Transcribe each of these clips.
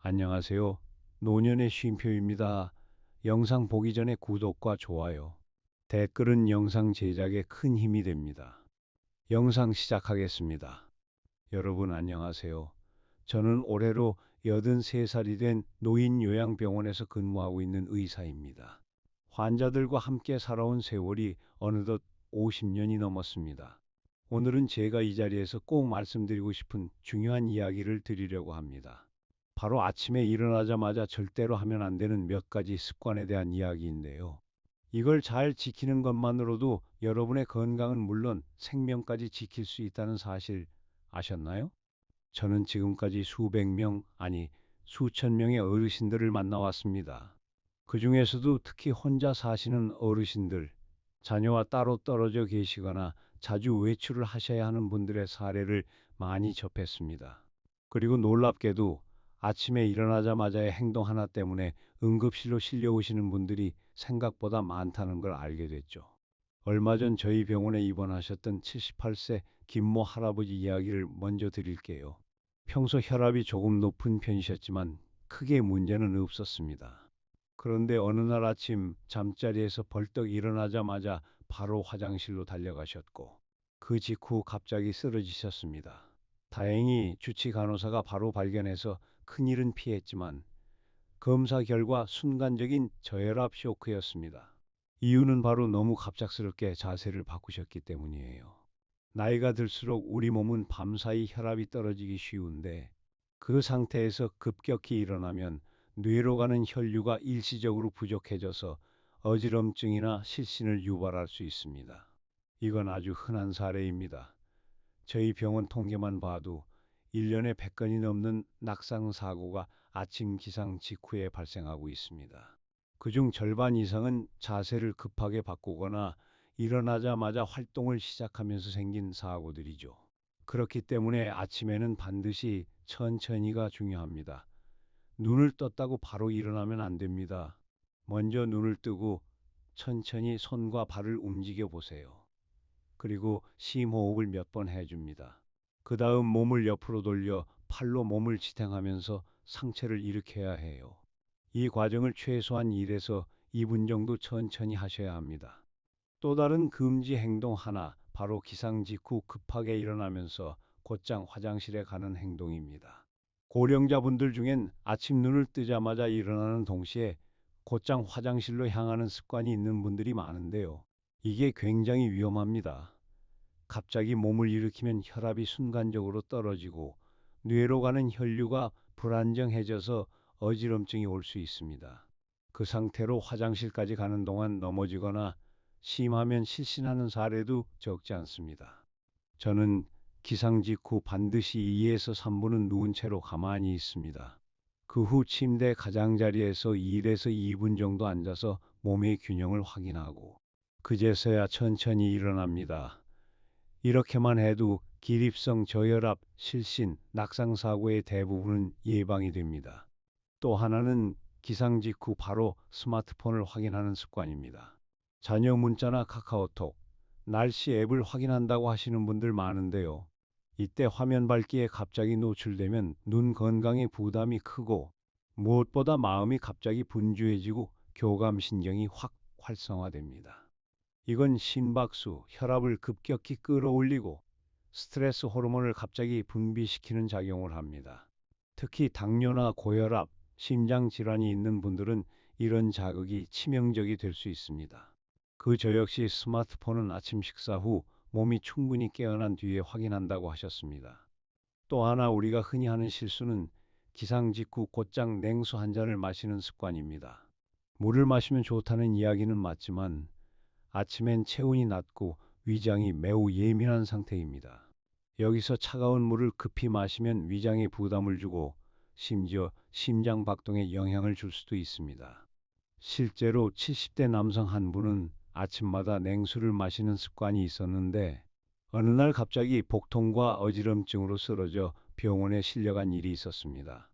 안녕하세요. 노년의 쉼표입니다. 영상 보기 전에 구독과 좋아요, 댓글은 영상 제작에 큰 힘이 됩니다. 영상 시작하겠습니다. 여러분 안녕하세요. 저는 올해로 83살이 된 노인요양병원에서 근무하고 있는 의사입니다. 환자들과 함께 살아온 세월이 어느덧 50년이 넘었습니다. 오늘은 제가 이 자리에서 꼭 말씀드리고 싶은 중요한 이야기를 드리려고 합니다. 바로 아침에 일어나자마자 절대로 하면 안 되는 몇 가지 습관에 대한 이야기인데요. 이걸 잘 지키는 것만으로도 여러분의 건강은 물론 생명까지 지킬 수 있다는 사실 아셨나요? 저는 지금까지 수백 명, 아니 수천 명의 어르신들을 만나왔습니다. 그 중에서도 특히 혼자 사시는 어르신들, 자녀와 따로 떨어져 계시거나 자주 외출을 하셔야 하는 분들의 사례를 많이 접했습니다. 그리고 놀랍게도 아침에 일어나자마자의 행동 하나 때문에 응급실로 실려오시는 분들이 생각보다 많다는 걸 알게 됐죠. 얼마 전 저희 병원에 입원하셨던 78세 김모 할아버지 이야기를 먼저 드릴게요. 평소 혈압이 조금 높은 편이셨지만 크게 문제는 없었습니다. 그런데 어느 날 아침 잠자리에서 벌떡 일어나자마자 바로 화장실로 달려가셨고 그 직후 갑자기 쓰러지셨습니다. 다행히 주치 간호사가 바로 발견해서 큰일은 피했지만 검사 결과 순간적인 저혈압 쇼크였습니다. 이유는 바로 너무 갑작스럽게 자세를 바꾸셨기 때문이에요. 나이가 들수록 우리 몸은 밤사이 혈압이 떨어지기 쉬운데 그 상태에서 급격히 일어나면 뇌로 가는 혈류가 일시적으로 부족해져서 어지럼증이나 실신을 유발할 수 있습니다. 이건 아주 흔한 사례입니다. 저희 병원 통계만 봐도 1년에 100건이 넘는 낙상 사고가 아침 기상 직후에 발생하고 있습니다. 그중 절반 이상은 자세를 급하게 바꾸거나 일어나자마자 활동을 시작하면서 생긴 사고들이죠. 그렇기 때문에 아침에는 반드시 천천히가 중요합니다. 눈을 떴다고 바로 일어나면 안 됩니다. 먼저 눈을 뜨고 천천히 손과 발을 움직여 보세요. 그리고 심호흡을 몇 번 해줍니다. 그 다음 몸을 옆으로 돌려 팔로 몸을 지탱하면서 상체를 일으켜야 해요. 이 과정을 최소한 1에서 2분 정도 천천히 하셔야 합니다. 또 다른 금지 행동 하나, 바로 기상 직후 급하게 일어나면서 곧장 화장실에 가는 행동입니다. 고령자분들 중엔 아침 눈을 뜨자마자 일어나는 동시에 곧장 화장실로 향하는 습관이 있는 분들이 많은데요. 이게 굉장히 위험합니다. 갑자기 몸을 일으키면 혈압이 순간적으로 떨어지고 뇌로 가는 혈류가 불안정해져서 어지럼증이 올 수 있습니다. 그 상태로 화장실까지 가는 동안 넘어지거나 심하면 실신하는 사례도 적지 않습니다. 저는 기상 직후 반드시 2에서 3분은 누운 채로 가만히 있습니다. 그 후 침대 가장자리에서 1에서 2분 정도 앉아서 몸의 균형을 확인하고 그제서야 천천히 일어납니다. 이렇게만 해도 기립성 저혈압, 실신, 낙상사고의 대부분은 예방이 됩니다. 또 하나는 기상 직후 바로 스마트폰을 확인하는 습관입니다. 자녀 문자나 카카오톡, 날씨 앱을 확인한다고 하시는 분들 많은데요. 이때 화면 밝기에 갑자기 노출되면 눈 건강에 부담이 크고 무엇보다 마음이 갑자기 분주해지고 교감신경이 확 활성화됩니다. 이건 심박수, 혈압을 급격히 끌어올리고 스트레스 호르몬을 갑자기 분비시키는 작용을 합니다. 특히 당뇨나 고혈압, 심장 질환이 있는 분들은 이런 자극이 치명적이 될 수 있습니다. 저 역시 스마트폰은 아침 식사 후 몸이 충분히 깨어난 뒤에 확인한다고 하셨습니다. 또 하나 우리가 흔히 하는 실수는 기상 직후 곧장 냉수 한 잔을 마시는 습관입니다. 물을 마시면 좋다는 이야기는 맞지만 아침엔 체온이 낮고 위장이 매우 예민한 상태입니다. 여기서 차가운 물을 급히 마시면 위장에 부담을 주고 심지어 심장 박동에 영향을 줄 수도 있습니다. 실제로 70대 남성 한 분은 아침마다 냉수를 마시는 습관이 있었는데 어느 날 갑자기 복통과 어지럼증으로 쓰러져 병원에 실려간 일이 있었습니다.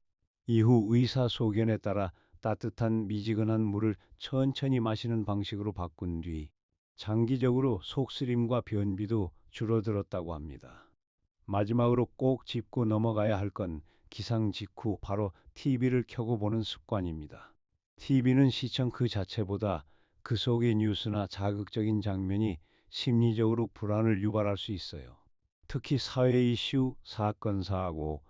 이후 의사 소견에 따라 따뜻한 미지근한 물을 천천히 마시는 방식으로 바꾼 뒤 장기적으로 속쓰림과 변비도 줄어들었다고 합니다. 마지막으로 꼭 짚고 넘어가야 할 건 기상 직후 바로 TV를 켜고 보는 습관입니다. TV는 시청 그 자체보다 그 속의 뉴스나 자극적인 장면이 심리적으로 불안을 유발할 수 있어요. 특히 사회 이슈, 사건, 사고,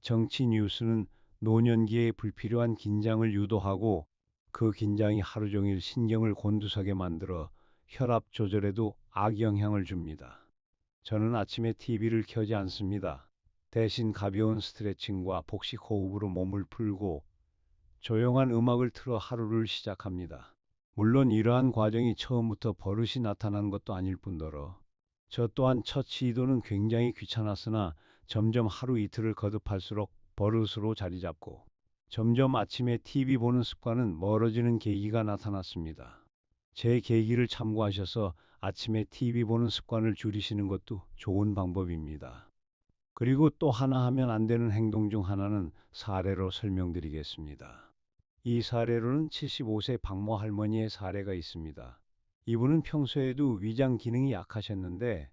정치 뉴스는 노년기에 불필요한 긴장을 유도하고 그 긴장이 하루 종일 신경을 곤두서게 만들어 혈압 조절에도 악영향을 줍니다. 저는 아침에 TV를 켜지 않습니다. 대신 가벼운 스트레칭과 복식 호흡으로 몸을 풀고 조용한 음악을 틀어 하루를 시작합니다. 물론 이러한 과정이 처음부터 버릇이 나타난 것도 아닐 뿐더러 저 또한 첫 시도는 굉장히 귀찮았으나 점점 하루 이틀을 거듭할수록 버릇으로 자리 잡고 점점 아침에 TV 보는 습관은 멀어지는 계기가 나타났습니다. 제 계기를 참고하셔서 아침에 TV 보는 습관을 줄이시는 것도 좋은 방법입니다. 그리고 또 하나 하면 안 되는 행동 중 하나는 사례로 설명드리겠습니다. 이 사례로는 75세 박모 할머니의 사례가 있습니다. 이분은 평소에도 위장 기능이 약하셨는데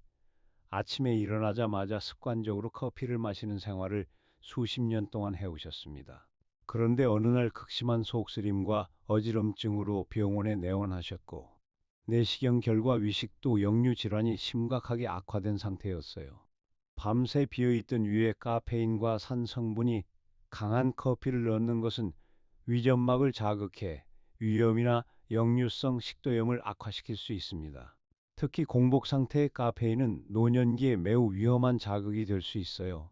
아침에 일어나자마자 습관적으로 커피를 마시는 생활을 수십 년 동안 해오셨습니다. 그런데 어느 날 극심한 속쓰림과 어지럼증으로 병원에 내원하셨고 내시경 결과 위식도 역류 질환이 심각하게 악화된 상태였어요. 밤새 비어있던 위에 카페인과 산 성분이 강한 커피를 넣는 것은 위점막을 자극해 위염이나 역류성 식도염을 악화시킬 수 있습니다. 특히 공복 상태의 카페인은 노년기에 매우 위험한 자극이 될 수 있어요.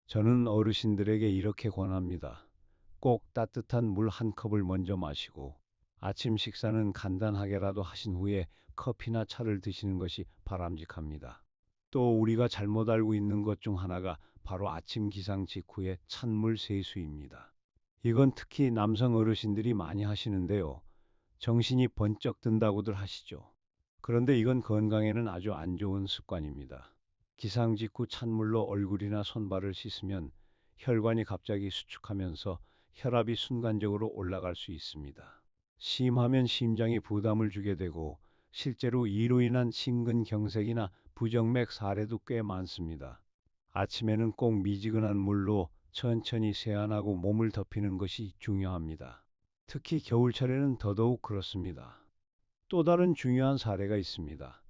저는 어르신들에게 이렇게 권합니다. 꼭 따뜻한 물 한 컵을 먼저 마시고 아침 식사는 간단하게라도 하신 후에 커피나 차를 드시는 것이 바람직합니다. 또 우리가 잘못 알고 있는 것 중 하나가 바로 아침 기상 직후의 찬물 세수입니다. 이건 특히 남성 어르신들이 많이 하시는데요. 정신이 번쩍 든다고들 하시죠. 그런데 이건 건강에는 아주 안 좋은 습관입니다. 기상 직후 찬물로 얼굴이나 손발을 씻으면 혈관이 갑자기 수축하면서 혈압이 순간적으로 올라갈 수 있습니다. 심하면 심장에 부담을 주게 되고 실제로 이로 인한 심근경색이나 부정맥 사례도 꽤 많습니다. 아침에는 꼭 미지근한 물로 천천히 세안하고 몸을 덮이는 것이 중요합니다. 특히 겨울철에는 더더욱 그렇습니다. 또 다른 중요한 사례가 있습니다.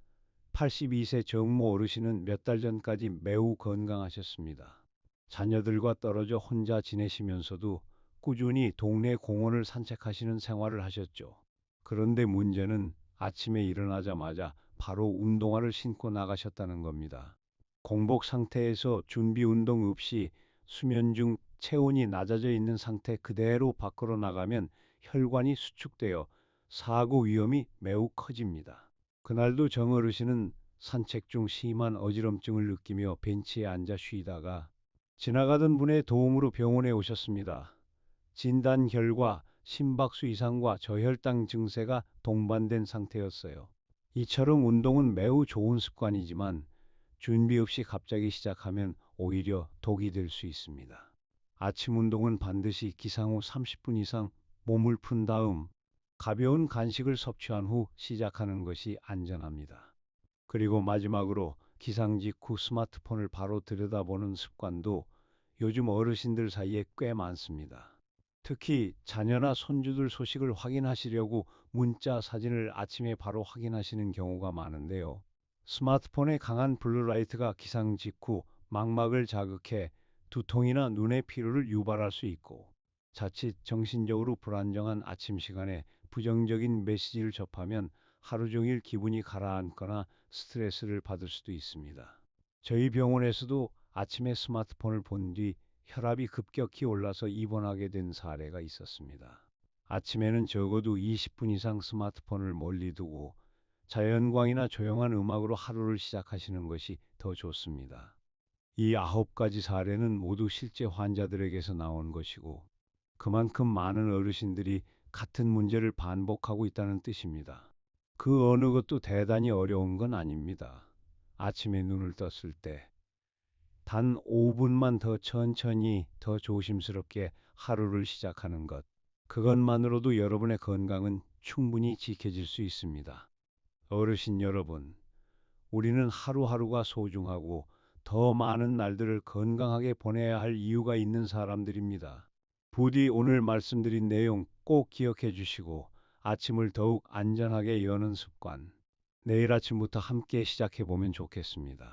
82세 정모 어르신은 몇 달 전까지 매우 건강하셨습니다. 자녀들과 떨어져 혼자 지내시면서도 꾸준히 동네 공원을 산책하시는 생활을 하셨죠. 그런데 문제는 아침에 일어나자마자 바로 운동화를 신고 나가셨다는 겁니다. 공복 상태에서 준비 운동 없이 수면 중 체온이 낮아져 있는 상태 그대로 밖으로 나가면 혈관이 수축되어 사고 위험이 매우 커집니다. 그날도 정 어르신은 산책 중 심한 어지럼증을 느끼며 벤치에 앉아 쉬다가 지나가던 분의 도움으로 병원에 오셨습니다. 진단 결과 심박수 이상과 저혈당 증세가 동반된 상태였어요. 이처럼 운동은 매우 좋은 습관이지만 준비 없이 갑자기 시작하면 오히려 독이 될 수 있습니다. 아침 운동은 반드시 기상 후 30분 이상 몸을 푼 다음 가벼운 간식을 섭취한 후 시작하는 것이 안전합니다. 그리고 마지막으로 기상 직후 스마트폰을 바로 들여다보는 습관도 요즘 어르신들 사이에 꽤 많습니다. 특히 자녀나 손주들 소식을 확인하시려고 문자, 사진을 아침에 바로 확인하시는 경우가 많은데요. 스마트폰의 강한 블루라이트가 기상 직후 망막을 자극해 두통이나 눈의 피로를 유발할 수 있고 자칫 정신적으로 불안정한 아침 시간에 부정적인 메시지를 접하면 하루 종일 기분이 가라앉거나 스트레스를 받을 수도 있습니다. 저희 병원에서도 아침에 스마트폰을 본 뒤 혈압이 급격히 올라서 입원하게 된 사례가 있었습니다. 아침에는 적어도 20분 이상 스마트폰을 멀리 두고 자연광이나 조용한 음악으로 하루를 시작하시는 것이 더 좋습니다. 이 9가지 사례는 모두 실제 환자들에게서 나온 것이고 그만큼 많은 어르신들이 같은 문제를 반복하고 있다는 뜻입니다. 그 어느 것도 대단히 어려운 건 아닙니다. 아침에 눈을 떴을 때 단 5분만 더 천천히, 더 조심스럽게 하루를 시작하는 것. 그것만으로도 여러분의 건강은 충분히 지켜질 수 있습니다. 어르신 여러분, 우리는 하루하루가 소중하고 더 많은 날들을 건강하게 보내야 할 이유가 있는 사람들입니다. 부디 오늘 말씀드린 내용 꼭 기억해 주시고 아침을 더욱 안전하게 여는 습관, 내일 아침부터 함께 시작해 보면 좋겠습니다.